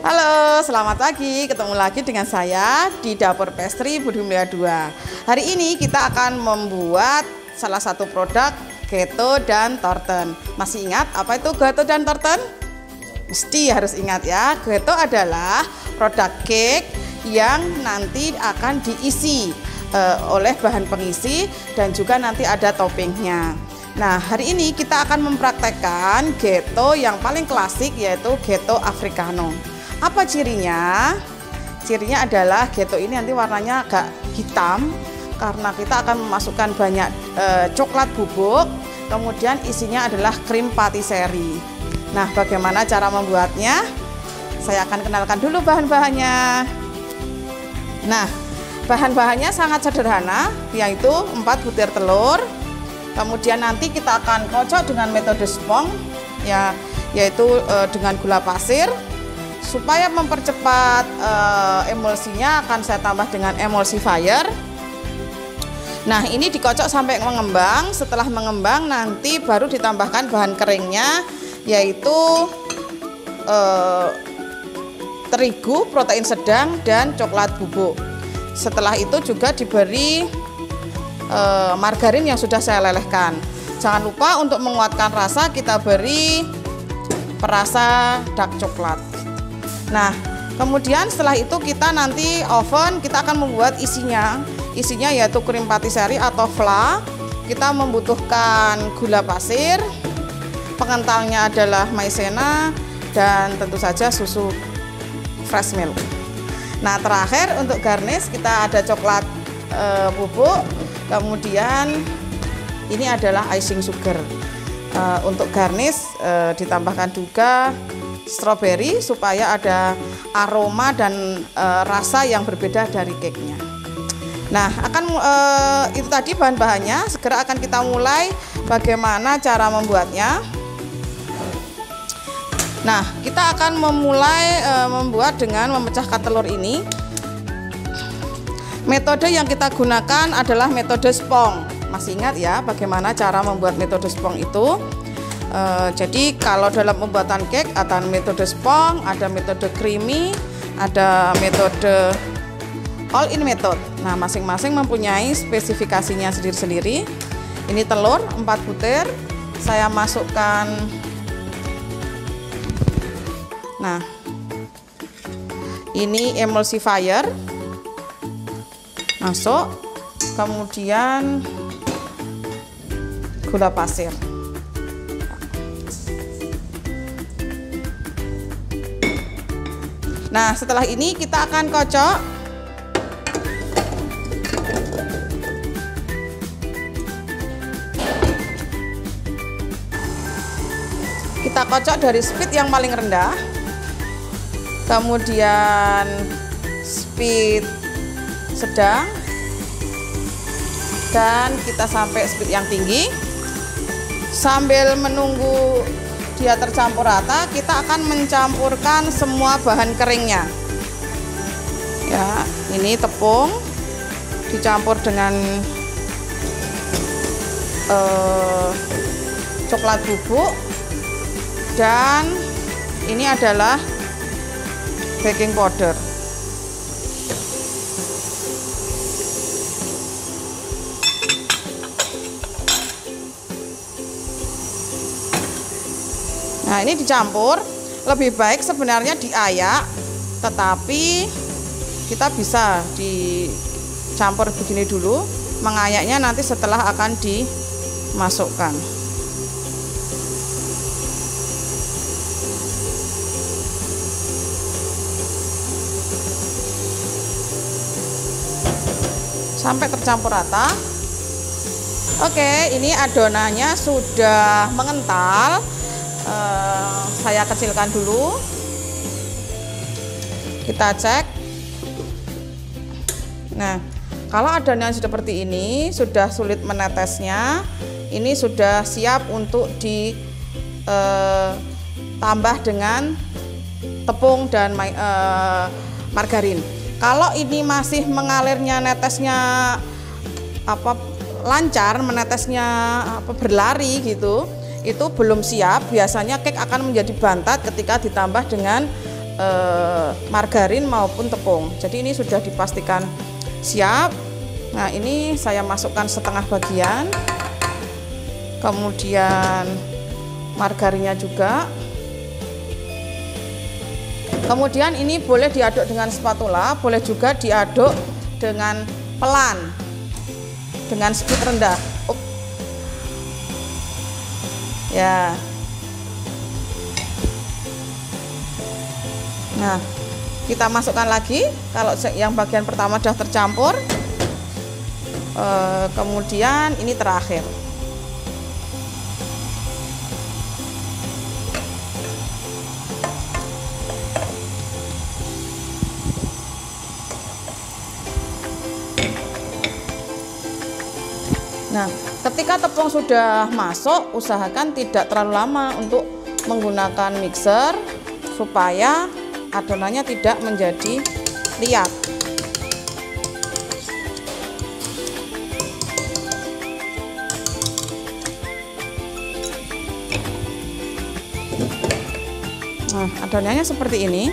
Halo, selamat pagi. Ketemu lagi dengan saya di Dapur Pastry Budi Mulia 2. Hari ini kita akan membuat salah satu produk Gateau dan Torten. Masih ingat apa itu Gateau dan Torten? Mesti harus ingat ya. Gateau adalah produk cake yang nanti akan diisi oleh bahan pengisi dan juga nanti ada toppingnya. Nah, hari ini kita akan mempraktekkan Gateau yang paling klasik, yaitu Gateau Africano. Apa cirinya? Cirinya adalah Gateau ini nanti warnanya agak hitam karena kita akan memasukkan banyak coklat bubuk, kemudian isinya adalah krim patisserie. Nah, bagaimana cara membuatnya? Saya akan kenalkan dulu bahan-bahannya. Nah, bahan-bahannya sangat sederhana, yaitu 4 butir telur. Kemudian nanti kita akan kocok dengan metode spong, ya, yaitu dengan gula pasir. Supaya mempercepat emulsinya akan saya tambah dengan emulsifier. Nah, ini dikocok sampai mengembang. Setelah mengembang nanti baru ditambahkan bahan keringnya, yaitu terigu protein sedang dan coklat bubuk. Setelah itu juga diberi margarin yang sudah saya lelehkan. Jangan lupa untuk menguatkan rasa kita beri perasa dark coklat. Nah, kemudian setelah itu kita nanti oven, kita akan membuat isinya yaitu krim patisserie atau fla. Kita membutuhkan gula pasir, pengentalnya adalah maizena, dan tentu saja susu fresh milk. Nah, terakhir untuk garnish kita ada coklat bubuk, kemudian ini adalah icing sugar. Untuk garnish ditambahkan juga strawberry supaya ada aroma dan rasa yang berbeda dari cake-nya. Nah, itu tadi bahan-bahannya. Segera akan kita mulai bagaimana cara membuatnya. Nah, kita akan memulai membuat dengan memecahkan telur ini. Metode yang kita gunakan adalah metode spong. Masih ingat ya bagaimana cara membuat metode spong itu? Jadi kalau dalam pembuatan cake ada metode spong, ada metode creamy, ada metode all in method. Nah, masing-masing mempunyai spesifikasinya sendiri-sendiri. Ini telur 4 butir, saya masukkan. Nah, ini emulsifier masuk, kemudian gula pasir. Nah, setelah ini kita akan kocok. Kita kocok dari speed yang paling rendah, kemudian speed sedang, dan kita sampai speed yang tinggi. Sambil menunggu dia tercampur rata, kita akan mencampurkan semua bahan keringnya. Ya, ini tepung dicampur dengan coklat bubuk, dan ini adalah baking powder. Nah, ini dicampur. Lebih baik sebenarnya diayak, tetapi kita bisa dicampur begini dulu. Mengayaknya nanti setelah akan dimasukkan. Sampai tercampur rata. Oke, ini adonannya sudah mengental. Saya kecilkan dulu. Kita cek. Nah, kalau adonan seperti ini sudah sulit menetesnya, ini sudah siap untuk ditambah dengan tepung dan margarin. Kalau ini masih mengalirnya, netesnya lancar, menetesnya berlari gitu, itu belum siap. Biasanya cake akan menjadi bantat ketika ditambah dengan margarin maupun tepung. Jadi ini sudah dipastikan siap. Nah, ini saya masukkan setengah bagian, kemudian margarinnya juga. Kemudian ini boleh diaduk dengan spatula, boleh juga diaduk dengan pelan, dengan speed rendah. Ya. Nah, kita masukkan lagi. Kalau yang bagian pertama sudah tercampur, kemudian ini terakhir. Nah, ketika tepung sudah masuk, usahakan tidak terlalu lama untuk menggunakan mixer supaya adonannya tidak menjadi liat. Nah, adonannya seperti ini.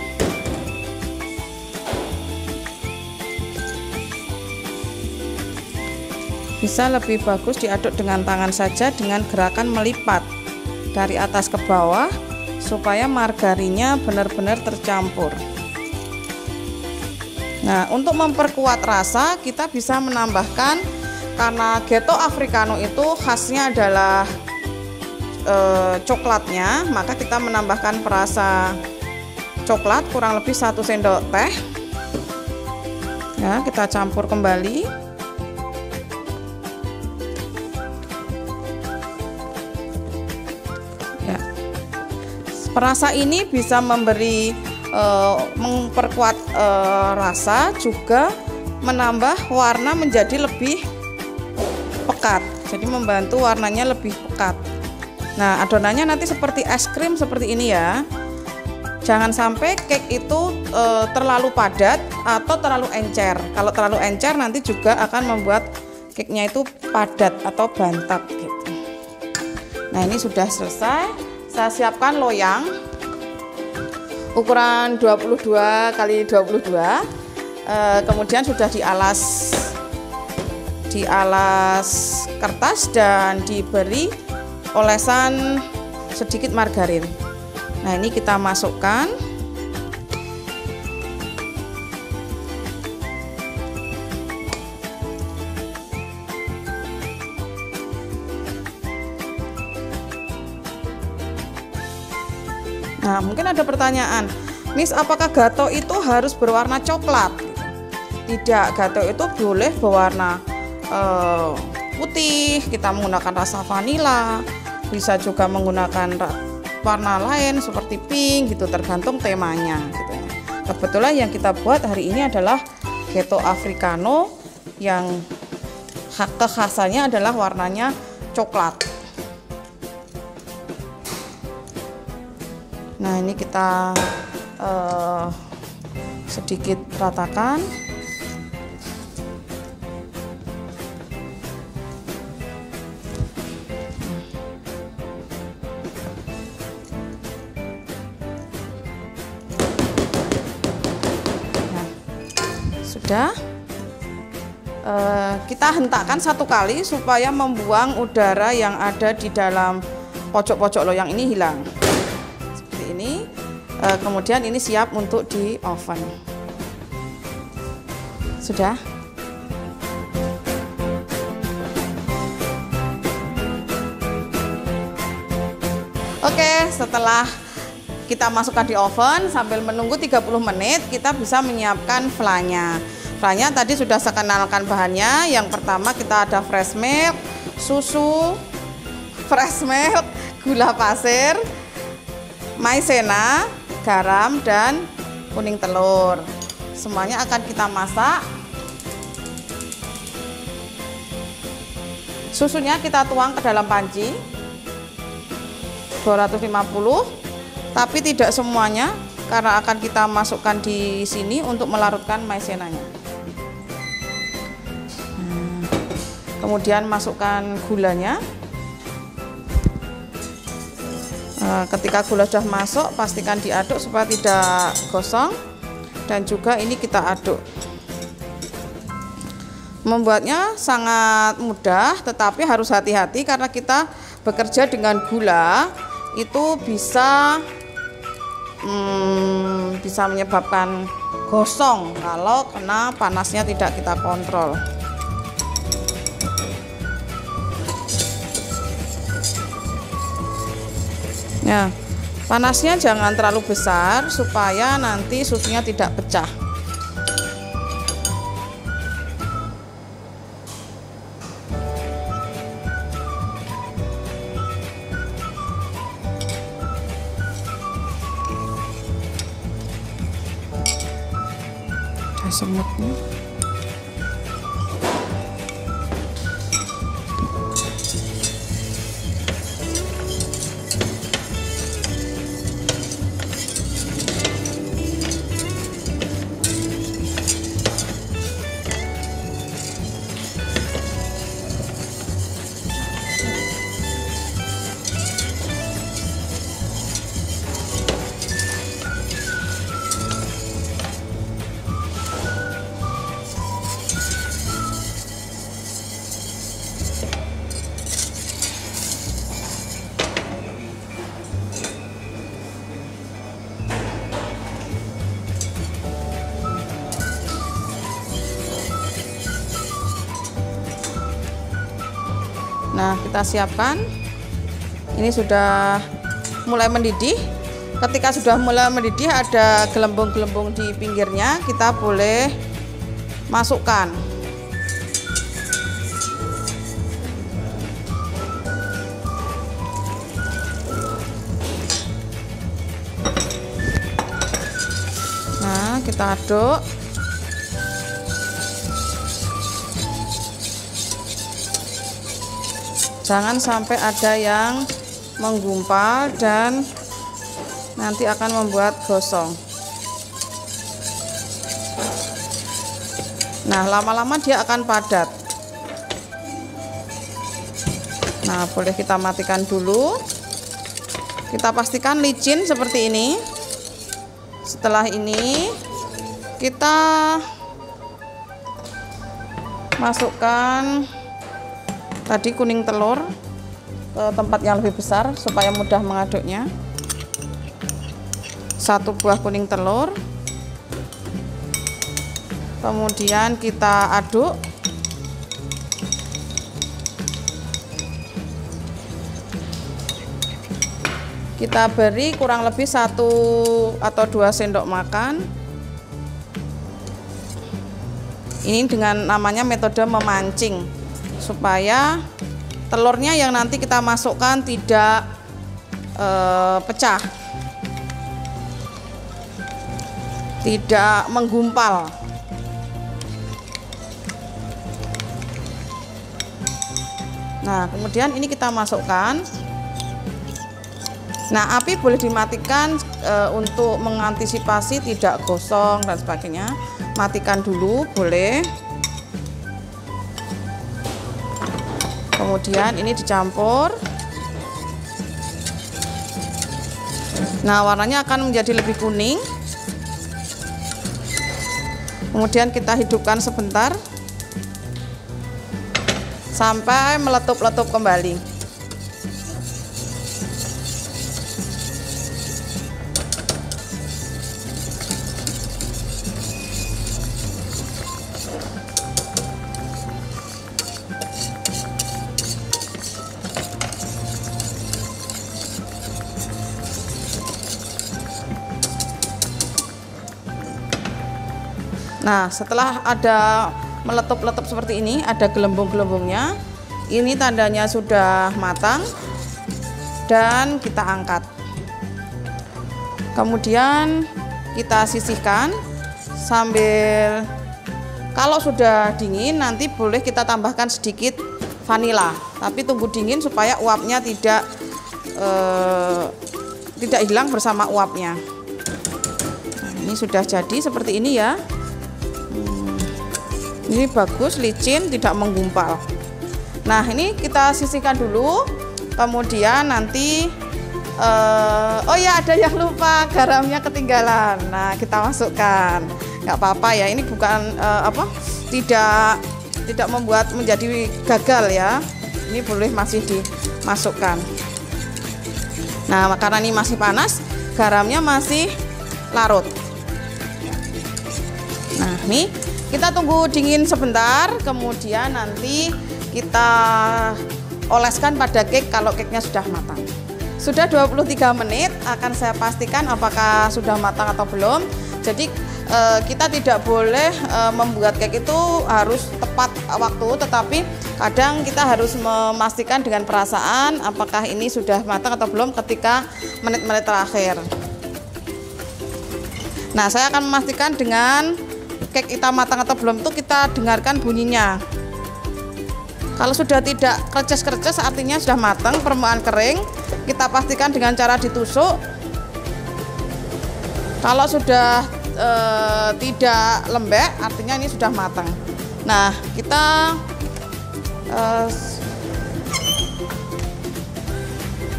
Bisa lebih bagus diaduk dengan tangan saja dengan gerakan melipat dari atas ke bawah supaya margarinnya benar-benar tercampur. Nah, untuk memperkuat rasa kita bisa menambahkan, karena ghetto africano itu khasnya adalah coklatnya, maka kita menambahkan perasa coklat kurang lebih 1 sendok teh. Ya, kita campur kembali. Perasa ini bisa memberi memperkuat rasa, juga menambah warna menjadi lebih pekat. Jadi membantu warnanya lebih pekat. Nah, adonannya nanti seperti es krim seperti ini ya. Jangan sampai cake itu terlalu padat atau terlalu encer. Kalau terlalu encer nanti juga akan membuat cake-nya itu padat atau bantat gitu. Nah, ini sudah selesai. Saya siapkan loyang ukuran 22 kali 22, kemudian sudah dialas kertas dan diberi olesan sedikit margarin. Nah, ini kita masukkan. Nah, mungkin ada pertanyaan, Miss, apakah gato itu harus berwarna coklat? Tidak, gato itu boleh berwarna putih, kita menggunakan rasa vanila, bisa juga menggunakan warna lain seperti pink gitu, tergantung temanya gitu. Kebetulan yang kita buat hari ini adalah ghetto africano yang kekhasannya adalah warnanya coklat. Nah, ini kita sedikit ratakan. Nah, sudah. Kita hentakkan satu kali supaya membuang udara yang ada di dalam pojok-pojok loyang ini hilang. Ini kemudian ini siap untuk di oven. Sudah. Oke, setelah kita masukkan di oven sambil menunggu 30 menit, kita bisa menyiapkan flanya. Flanya tadi sudah saya kenalkan bahannya. Yang pertama kita ada fresh milk, susu, fresh milk, gula pasir, maizena, garam, dan kuning telur. Semuanya akan kita masak. Susunya kita tuang ke dalam panci 250, tapi tidak semuanya karena akan kita masukkan di sini untuk melarutkan maizenanya. Kemudian masukkan gulanya. Ketika gula sudah masuk, pastikan diaduk supaya tidak gosong, dan juga ini kita aduk. Membuatnya sangat mudah, tetapi harus hati-hati karena kita bekerja dengan gula, itu bisa menyebabkan gosong kalau kena panasnya tidak kita kontrol. Ya, panasnya jangan terlalu besar supaya nanti susunya tidak pecah. Semutnya. Nah, kita siapkan. Ini sudah mulai mendidih. Ketika sudah mulai mendidih, ada gelembung-gelembung di pinggirnya, kita boleh masukkan. Nah, kita aduk. Jangan sampai ada yang menggumpal dan nanti akan membuat gosong. Nah, lama-lama dia akan padat. Nah, boleh kita matikan dulu. Kita pastikan licin seperti ini. Setelah ini kita masukkan tadi kuning telur ke tempat yang lebih besar supaya mudah mengaduknya. 1 buah kuning telur, kemudian kita aduk. Kita beri kurang lebih 1 atau 2 sendok makan. Ini dengan namanya metode memancing, supaya telurnya yang nanti kita masukkan tidak pecah, tidak menggumpal. Nah, kemudian ini kita masukkan. Nah, api boleh dimatikan untuk mengantisipasi tidak gosong dan sebagainya. Matikan dulu boleh. Kemudian ini dicampur. Nah, warnanya akan menjadi lebih kuning. Kemudian kita hidupkan sebentar sampai meletup-letup kembali. Nah, setelah ada meletup-letup seperti ini, ada gelembung-gelembungnya, ini tandanya sudah matang dan kita angkat. Kemudian kita sisihkan sambil, kalau sudah dingin nanti boleh kita tambahkan sedikit vanila, tapi tunggu dingin supaya uapnya tidak hilang bersama uapnya. Nah, ini sudah jadi seperti ini ya. Ini bagus, licin, tidak menggumpal. Nah, ini kita sisihkan dulu. Kemudian nanti oh ya, ada yang lupa, garamnya ketinggalan. Nah, kita masukkan. Nggak apa-apa ya, ini bukan tidak membuat menjadi gagal ya. Ini boleh masih dimasukkan. Nah, karena ini masih panas, garamnya masih larut. Nah, nih kita tunggu dingin sebentar, kemudian nanti kita oleskan pada cake kalau cake-nya sudah matang. Sudah 23 menit, akan saya pastikan apakah sudah matang atau belum. Jadi kita tidak boleh membuat cake itu harus tepat waktu, tetapi kadang kita harus memastikan dengan perasaan apakah ini sudah matang atau belum ketika menit-menit terakhir. Nah, saya akan memastikan dengan cake kita matang atau belum itu kita dengarkan bunyinya. Kalau sudah tidak kerces-kerces artinya sudah matang, permukaan kering. Kita pastikan dengan cara ditusuk. Kalau sudah tidak lembek artinya ini sudah matang. Nah, kita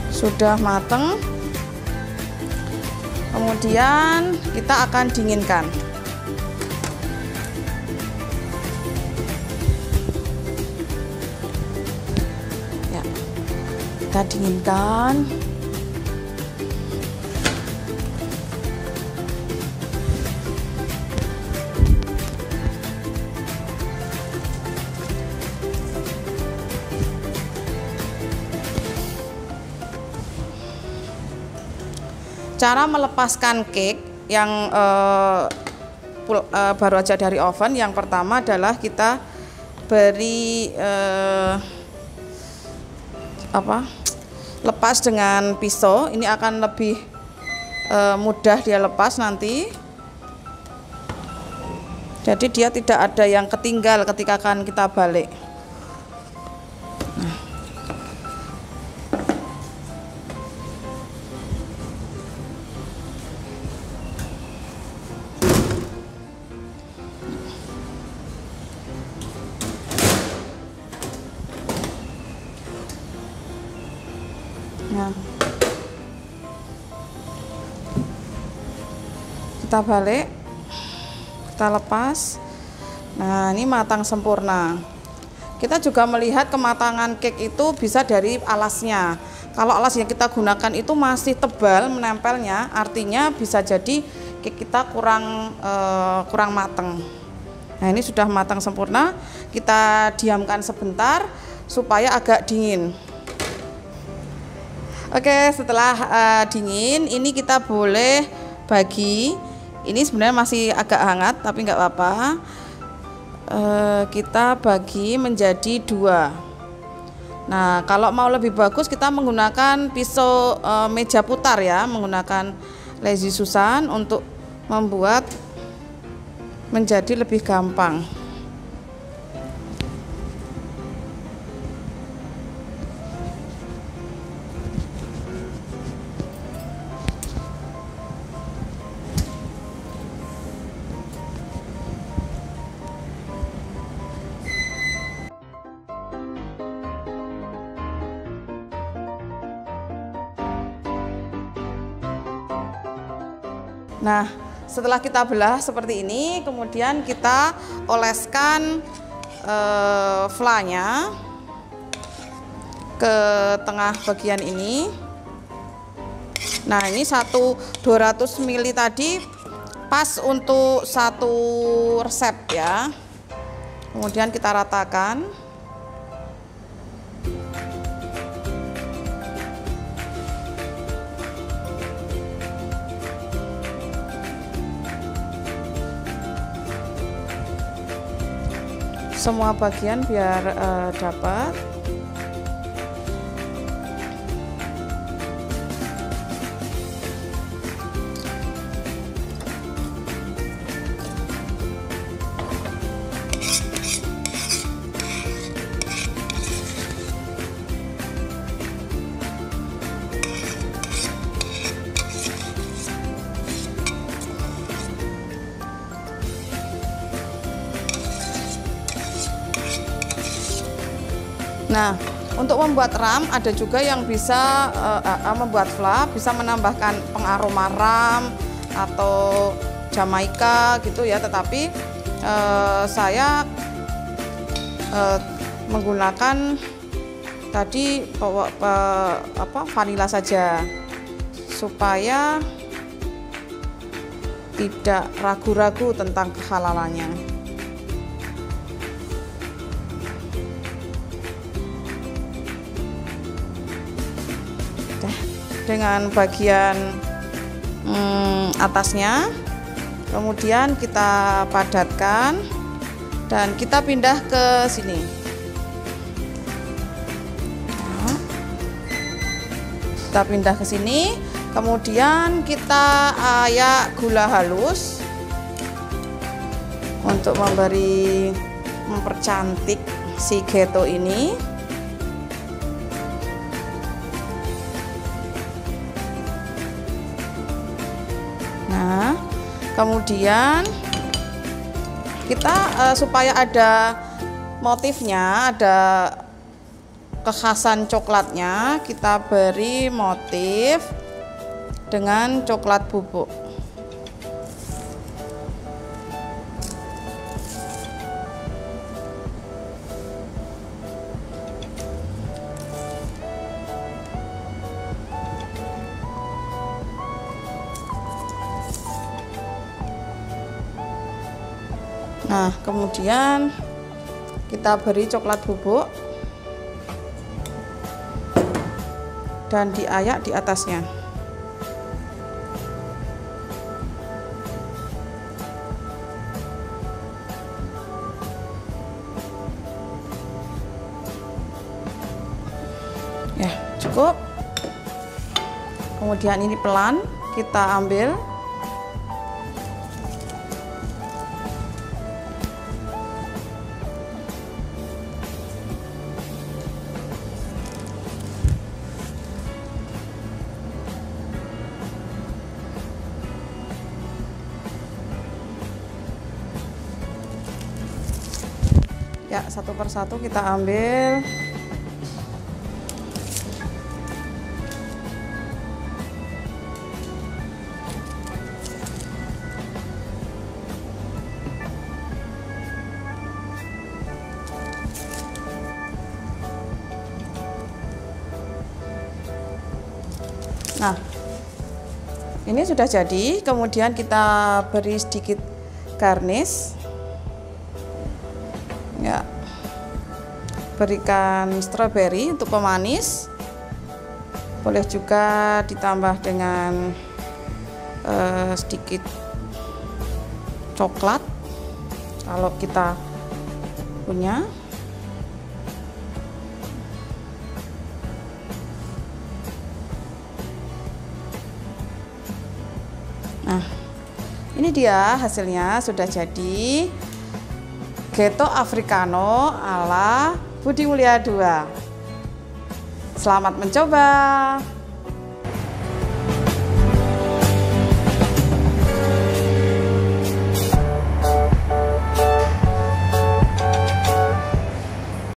sudah matang. Kemudian kita akan dinginkan. Kita dinginkan. Cara melepaskan cake yang baru aja dari oven, yang pertama adalah kita beri lepas dengan pisau. Ini akan lebih mudah dia lepas nanti. Jadi dia tidak ada yang ketinggal ketika akan kita balik. Nah, kita balik, kita lepas. Nah, ini matang sempurna. Kita juga melihat kematangan cake itu bisa dari alasnya. Kalau alas yang kita gunakan itu masih tebal menempelnya, artinya bisa jadi cake kita kurang matang. Nah, ini sudah matang sempurna. Kita diamkan sebentar supaya agak dingin. Oke, setelah dingin, ini kita boleh bagi. Ini sebenarnya masih agak hangat, tapi nggak apa-apa. Kita bagi menjadi 2. Nah, kalau mau lebih bagus, kita menggunakan pisau meja putar ya, menggunakan Lazy Susan untuk membuat menjadi lebih gampang. Nah, setelah kita belah seperti ini, kemudian kita oleskan flanya ke tengah bagian ini. Nah, ini 200 ml tadi pas untuk 1 resep ya. Kemudian kita ratakan. Semua bagian biar dapat. Nah, Untuk membuat ram ada juga yang bisa membuat fla, bisa menambahkan pengaroma ram atau Jamaika gitu ya, tetapi saya menggunakan tadi vanila saja supaya tidak ragu-ragu tentang kehalalannya. Dengan bagian atasnya, kemudian kita padatkan dan kita pindah ke sini. Nah, kita pindah ke sini, kemudian kita ayak gula halus untuk mempercantik si ghetto ini. Nah, kemudian kita supaya ada motifnya, ada kekhasan coklatnya, kita beri motif dengan coklat bubuk. Nah, kemudian kita beri coklat bubuk dan diayak di atasnya. Ya, cukup. Kemudian ini pelan kita ambil. Ya, satu persatu kita ambil. Nah, ini sudah jadi. Kemudian kita beri sedikit garnish. Ya, berikan stroberi untuk pemanis, boleh juga ditambah dengan sedikit coklat kalau kita punya. Nah, ini dia hasilnya, sudah jadi Ghetto Africano ala Budi Mulia II. Selamat mencoba.